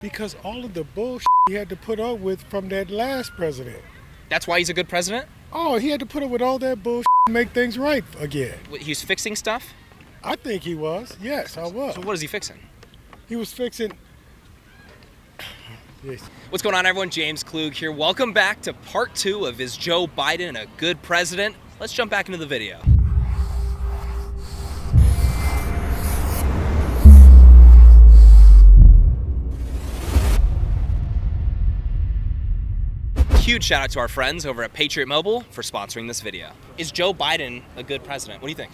Because all of the bullshit he had to put up with from that last president. That's why he's a good president? Oh, he had to put up with all that bullshit to make things right again. He's fixing stuff? I think he was. Yes, I was. So what is he fixing? He was fixing... Yes. What's going on, everyone? James Klug here. Welcome back to part 2 of Is Joe Biden a Good President? Let's jump back into the video. Huge shout out to our friends over at Patriot Mobile for sponsoring this video. Is Joe Biden a good president? What do you think?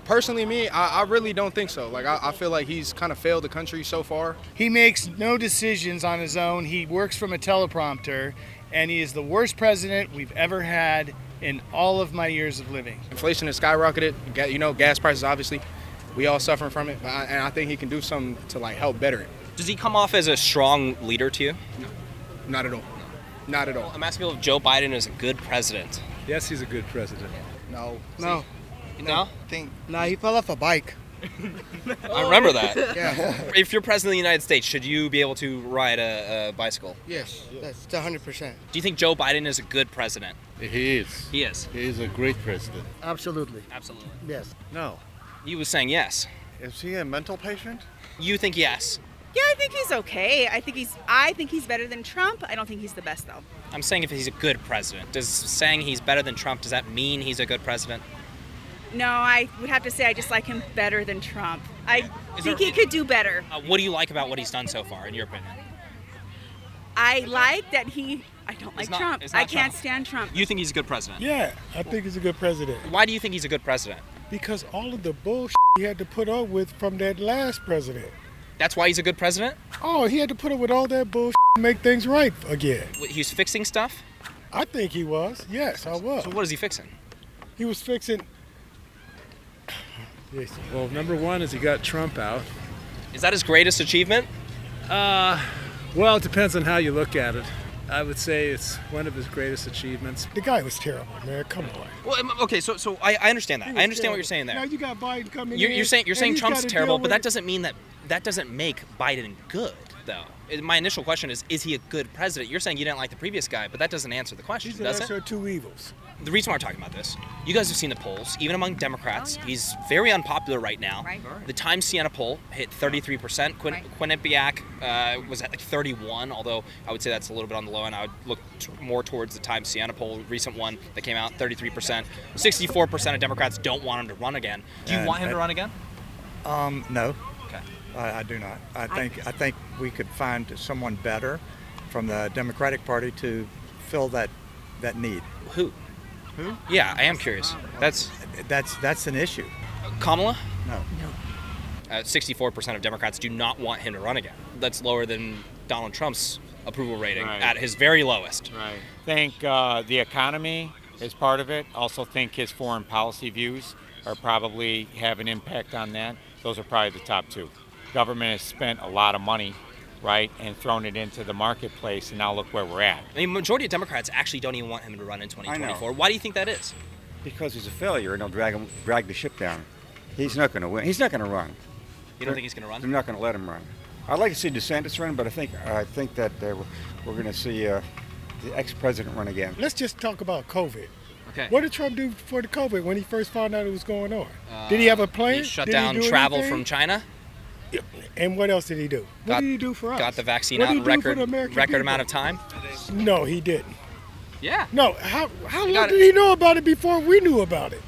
Personally, me, I really don't think so. Like, I feel like he's kind of failed the country so far. He makes no decisions on his own. He works from a teleprompter, and he is the worst president we've ever had in all of my years of living. Inflation has skyrocketed. You know, gas prices, obviously. We all suffering from it, and I think he can do something to, like, help better it. Does he come off as a strong leader to you? No, not at all. Not at all. I'm asking if Joe Biden is a good president. Yes, he's a good president. No. No? He fell off a bike. I remember that. Yeah. If you're president of the United States, should you be able to ride a bicycle? Yes, that's 100%. Do you think Joe Biden is a good president? He is. He is. He is a great president. Absolutely. Absolutely. Yes. No. You was saying yes. Is he a mental patient? You think yes. Yeah, I think he's okay. I think he's better than Trump. I don't think he's the best though. I'm saying if he's a good president. Does saying he's better than Trump, does that mean he's a good president? No, I would have to say I just like him better than Trump. I think he could do better. What do you like about what he's done so far, in your opinion? I like that I don't like Trump. It's not I can't Trump. stand Trump. You think he's a good president? Yeah, I think he's a good president. Why do you think he's a good president? Because all of the bullshit he had to put up with from that last president. That's why he's a good president? Oh, he had to put up with all that bullshit to make things right again. He's fixing stuff? I think he was. Yes, I was. So what is he fixing? He was fixing... Yes. Well, number one is he got Trump out. Is that his greatest achievement? Well, it depends on how you look at it. I would say it's one of his greatest achievements. The guy was terrible, man. Come on. Well, okay, so I understand that. I understand what you're saying there. Now you got Biden coming in. You're saying and he's Trump's gotta terrible, deal but that with- doesn't mean that doesn't make Biden good, though. My initial question is he a good president? You're saying you didn't like the previous guy, but that doesn't answer the question, He's the does lesser it? of two evils. The reason why we're talking about this, you guys have seen the polls, even among Democrats. He's very unpopular right now. Right. The Times Siena poll hit 33%. Quinnipiac was at like 31, although I would say that's a little bit on the low end. I would look more towards the Times Siena poll, recent one that came out, 33%. 64% of Democrats don't want him to run again. Do you want him to run again? No, Okay. I do not. I think we could find someone better from the Democratic Party to fill that need. Who? Yeah, I am curious. That's an issue. Kamala? No. 64% of Democrats do not want him to run again. That's lower than Donald Trump's approval rating at his very lowest. Right. Think the economy is part of it. Also think his foreign policy views are probably have an impact on that. Those are probably the top two. Government has spent a lot of money, right, and thrown it into the marketplace, and now look where we're at. I mean, majority of Democrats actually don't even want him to run in 2024. Why do you think that is? Because he's a failure and they'll drag the ship down. He's not going to win. He's not going to run. You don't think he's going to They're run? not going to let him run. I'd like to see DeSantis run, but I think that we're going to see the ex-president run again. Let's just talk about COVID. Okay. What did Trump do for the COVID when he first found out it was going on? Did he have a plan? He shut Did down do travel anything? from China. And what else did he do? What did he do for us? Got the vaccine What out did in he do for the American record people? amount of time. No, he didn't. Yeah. No, how long got did he know about it before we knew about it?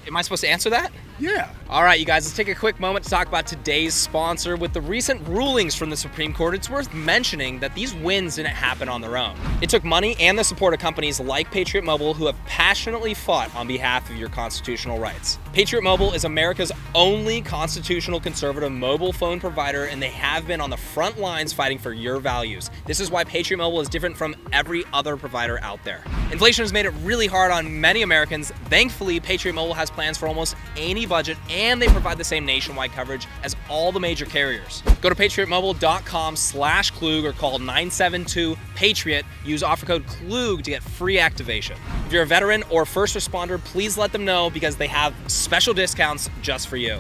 Am I supposed to answer that? Yeah. All right, you guys, let's take a quick moment to talk about today's sponsor. With the recent rulings from the Supreme Court, it's worth mentioning that these wins didn't happen on their own. It took money and the support of companies like Patriot Mobile, who have passionately fought on behalf of your constitutional rights. Patriot Mobile is America's only constitutional conservative mobile phone provider, and they have been on the front lines fighting for your values. This is why Patriot Mobile is different from every other provider out there. Inflation has made it really hard on many Americans. Thankfully, Patriot Mobile has plans for almost any budget, and they provide the same nationwide coverage as all the major carriers. Go to patriotmobile.com/Klug or call 972-PATRIOT. Use offer code Klug to get free activation. If you're a veteran or first responder, please let them know because they have special discounts just for you.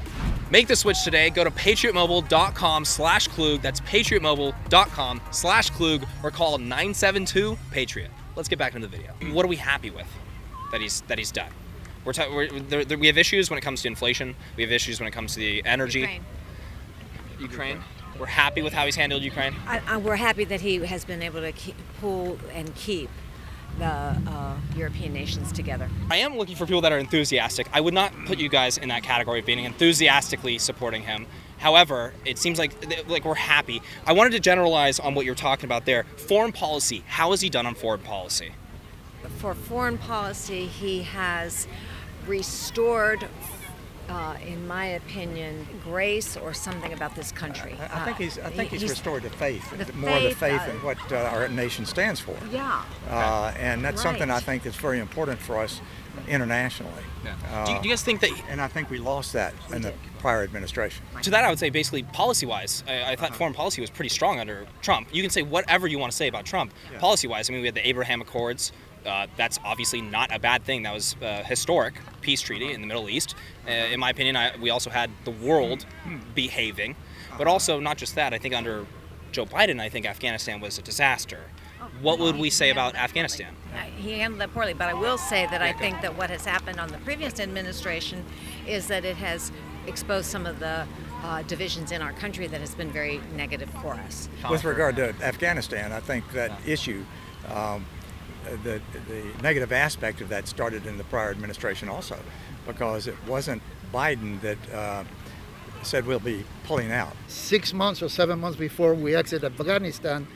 Make the switch today. Go to patriotmobile.com/Klug. That's patriotmobile.com/Klug, or call 972-PATRIOT. Let's get back into the video. What are we happy with that he's done? We have issues when it comes to inflation. We have issues when it comes to the energy. Ukraine. We're happy with how he's handled Ukraine. We're happy that he has been able to pull and keep the European nations together. I am looking for people that are enthusiastic. I would not put you guys in that category of being enthusiastically supporting him. However, it seems like we're happy. I wanted to generalize on what you're talking about there. Foreign policy. How has he done on foreign policy? For foreign policy, he has restored, in my opinion, grace or something about this country. I think he's restored the faith in what our nation stands for. Yeah. And that's something I think that's very important for us internationally. Yeah. Do you guys think that? And I think we lost that in the prior administration. To that, I would say basically policy-wise, I thought foreign policy was pretty strong under Trump. You can say whatever you want to say about Trump. Yeah. Policy-wise, I mean, we had the Abraham Accords. That's obviously not a bad thing. That was a historic peace treaty in the Middle East. In my opinion, we also had the world behaving. But also, not just that, I think under Joe Biden, I think Afghanistan was a disaster. What would we say about Afghanistan? He handled that poorly, but I will say that I think that what has happened on the previous administration is that it has exposed some of the divisions in our country that has been very negative for us. With regard to Afghanistan, I think that issue, the negative aspect of that started in the prior administration also, because it wasn't Biden that said we'll be pulling out. 6 months or 7 months before we exit Afghanistan,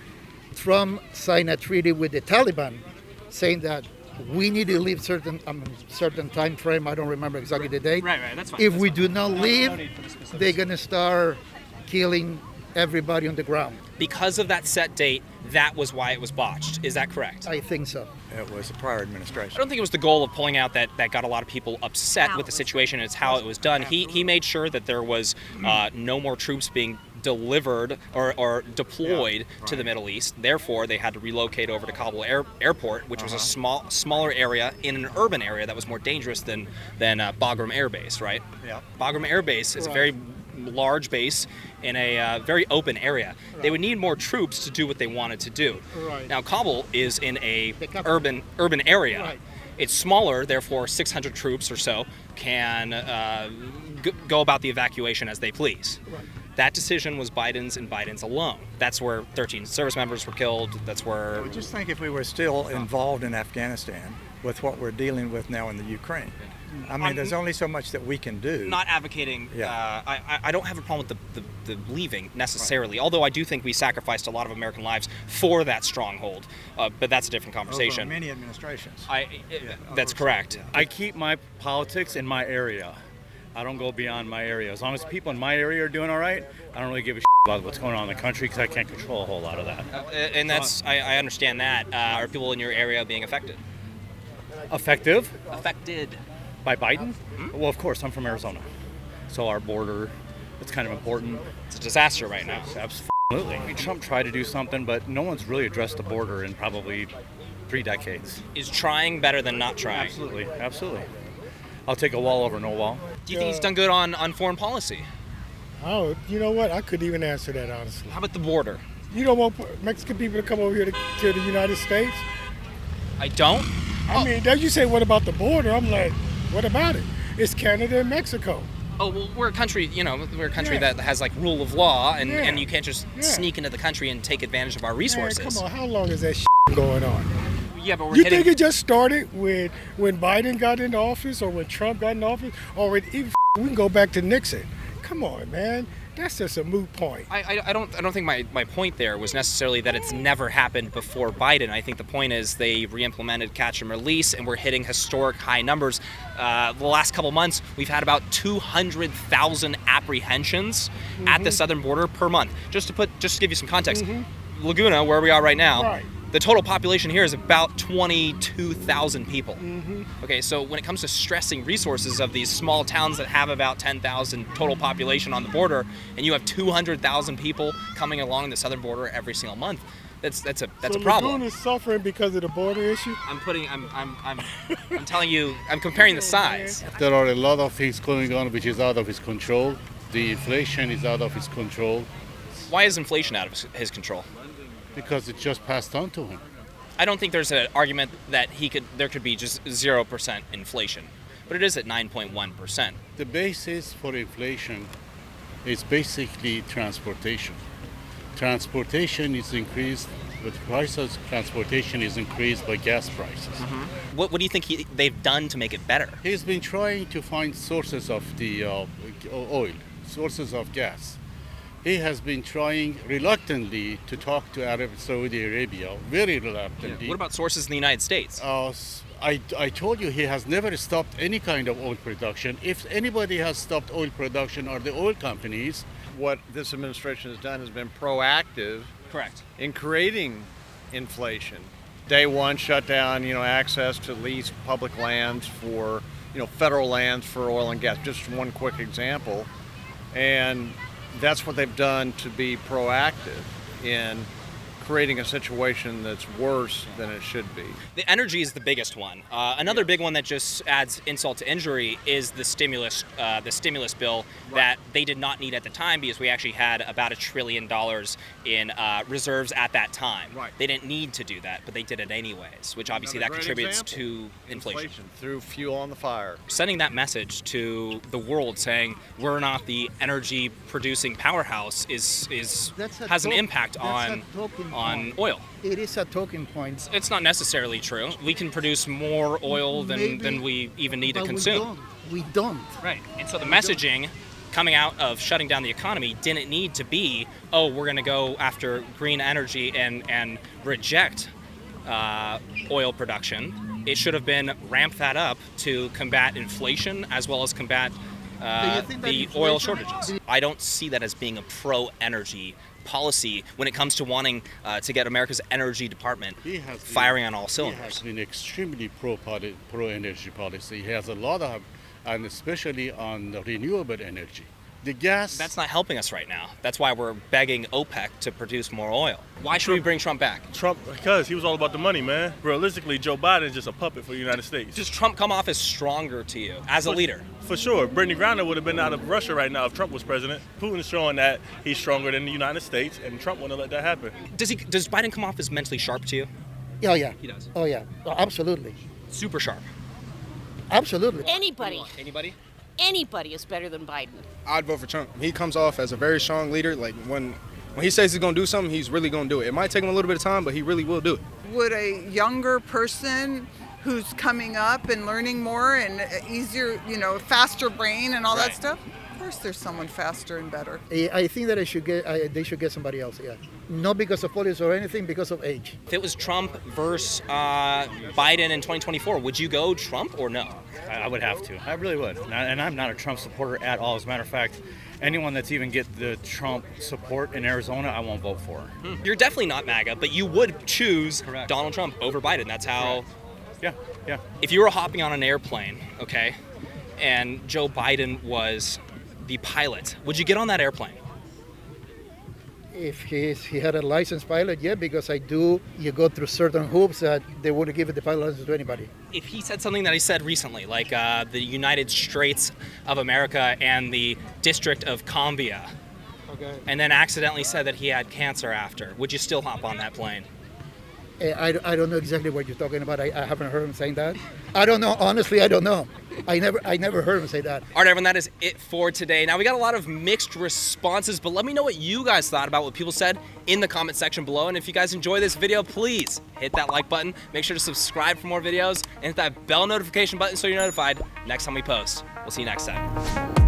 Trump signed a treaty with the Taliban saying that we need to leave certain time frame. I don't remember exactly the date. Right, that's fine. If we do not leave, they're going to start killing everybody on the ground. Because of that set date, that was why it was botched. Is that correct? I think so. It was the prior administration. I don't think it was the goal of pulling out that got a lot of people upset with the situation. It's how it was done. He made sure that there was no more troops being delivered or deployed to the Middle East. Therefore, they had to relocate over to Kabul Airport, which was a smaller area in an urban area that was more dangerous than Bagram Air Base, right? Yeah. Bagram Air Base is a very large base in a very open area. Right. They would need more troops to do what they wanted to do. Right. Now, Kabul is in a urban area. Right. It's smaller, therefore 600 troops or so can go about the evacuation as they please. Right. That decision was Biden's and Biden's alone. That's where 13 service members were killed. That's where... I just think if we were still involved in Afghanistan with what we're dealing with now in the Ukraine, I mean, there's only so much that we can do. Not advocating. Yeah. I don't have a problem with the leaving necessarily, although I do think we sacrificed a lot of American lives for that stronghold. But that's a different conversation. Over many administrations. That's correct. I keep my politics in my area. I don't go beyond my area. As long as people in my area are doing all right, I don't really give a shit about what's going on in the country because I can't control a whole lot of that. And that's I understand that. Are people in your area being affected? Affected? By Biden? Mm-hmm. Well, of course, I'm from Arizona. So our border, it's kind of important. It's a disaster right now. Absolutely. I mean, Trump tried to do something, but no one's really addressed the border in probably 3 decades. Is trying better than not trying? Absolutely. I'll take a wall over no wall. Do you think he's done good on foreign policy? Oh, you know what? I couldn't even answer that, honestly. How about the border? You don't want Mexican people to come over here to the United States? I don't? I mean, you say, what about the border? I'm like, what about it? It's Canada and Mexico. Oh, well, we're a country, that has like rule of law, and you can't just sneak into the country and take advantage of our resources. Man, come on, how long is that going on? Yeah, but You think it just started when Biden got into office, or when Trump got in office, or even we can go back to Nixon? Come on, man. That's just a moot point. I don't think my point there was necessarily that it's never happened before Biden. I think the point is they re-implemented catch and release, and we're hitting historic high numbers. The last couple months, we've had about 200,000 apprehensions at the southern border per month. Just to give you some context, Laguna, where we are right now, the total population here is about 22,000 people. Okay, so when it comes to stressing resources of these small towns that have about 10,000 total population on the border, and you have 200,000 people coming along the southern border every single month, that's a problem. Laguna's suffering because of the border issue? I'm telling you, I'm comparing the size. There are a lot of things going on which is out of his control. The inflation is out of his control. Why is inflation out of his control? Because it just passed on to him. I don't think there's an argument that there could be just 0% inflation, but it is at 9.1%. The basis for inflation is basically transportation. Transportation is increased, but the price of transportation is increased by gas prices. Mm-hmm. What do you think they've done to make it better? He's been trying to find sources of the oil, sources of gas. He has been trying reluctantly to talk to Saudi Arabia, very reluctantly. Yeah. What about sources in the United States? I told you he has never stopped any kind of oil production. If anybody has stopped oil production are the oil companies. What this administration has done has been proactive. Correct. In creating inflation. Day one, shut down, access to lease public lands for, federal lands for oil and gas. Just one quick example. And that's what they've done to be proactive in creating a situation that's worse than it should be. The energy is the biggest one. Another big one that just adds insult to injury is the stimulus bill that they did not need at the time because we actually had about $1 trillion in reserves at that time. Right. They didn't need to do that, but they did it anyways, which obviously that contributes to inflation. Threw fuel on the fire. Sending that message to the world saying we're not the energy producing powerhouse has an impact on oil. It is a talking point. It's not necessarily true. We can produce more oil than we even need to consume. We don't. Right. And so the messaging coming out of shutting down the economy didn't need to be, we're going to go after green energy and reject oil production. It should have been ramp that up to combat inflation as well as combat the oil shortages. I don't see that as being a pro-energy policy when it comes to wanting to get America's energy department firing on all cylinders. He has been extremely pro-energy policy. He has a lot of, and especially on the renewable energy. The gas... That's not helping us right now. That's why we're begging OPEC to produce more oil. Why should we bring Trump back? Because he was all about the money, man. Realistically, Joe Biden is just a puppet for the United States. Does Trump come off as stronger to you as a leader? For sure. Brittany Griner would have been out of Russia right now if Trump was president. Putin's showing that he's stronger than the United States, and Trump wouldn't let that happen. Does Biden come off as mentally sharp to you? Oh, yeah. He does? Oh, yeah. Oh, absolutely. Super sharp? Absolutely. Anybody. Anybody? Anybody is better than Biden. I'd vote for Trump. He comes off as a very strong leader. Like when he says he's going to do something, he's really going to do it. It might take him a little bit of time, but he really will do it. Would a younger person who's coming up and learning more and easier, faster brain and all that stuff? Of course there's someone faster and better. I think that they should get somebody else, yeah. Not because of politics or anything, because of age. If it was Trump versus Biden in 2024, would you go Trump or no? I would have to. I really would. And I'm not a Trump supporter at all. As a matter of fact, anyone that's even get the Trump support in Arizona, I won't vote for. You're definitely not MAGA, but you would choose Donald Trump over Biden. That's how... Yeah. If you were hopping on an airplane, okay, and Joe Biden was the pilot, would you get on that airplane? If he had a licensed pilot, yeah, because you go through certain hoops that they wouldn't give the pilot license to anybody. If he said something that he said recently, like the United Straits of America and the District of Columbia, and then accidentally said that he had cancer after, would you still hop on that plane? I don't know exactly what you're talking about. I haven't heard him saying that. I don't know. Honestly, I don't know. I never heard him say that. All right, everyone, that is it for today. Now, we got a lot of mixed responses, but let me know what you guys thought about what people said in the comment section below. And if you guys enjoy this video, please hit that like button. Make sure to subscribe for more videos and hit that bell notification button so you're notified next time we post. We'll see you next time.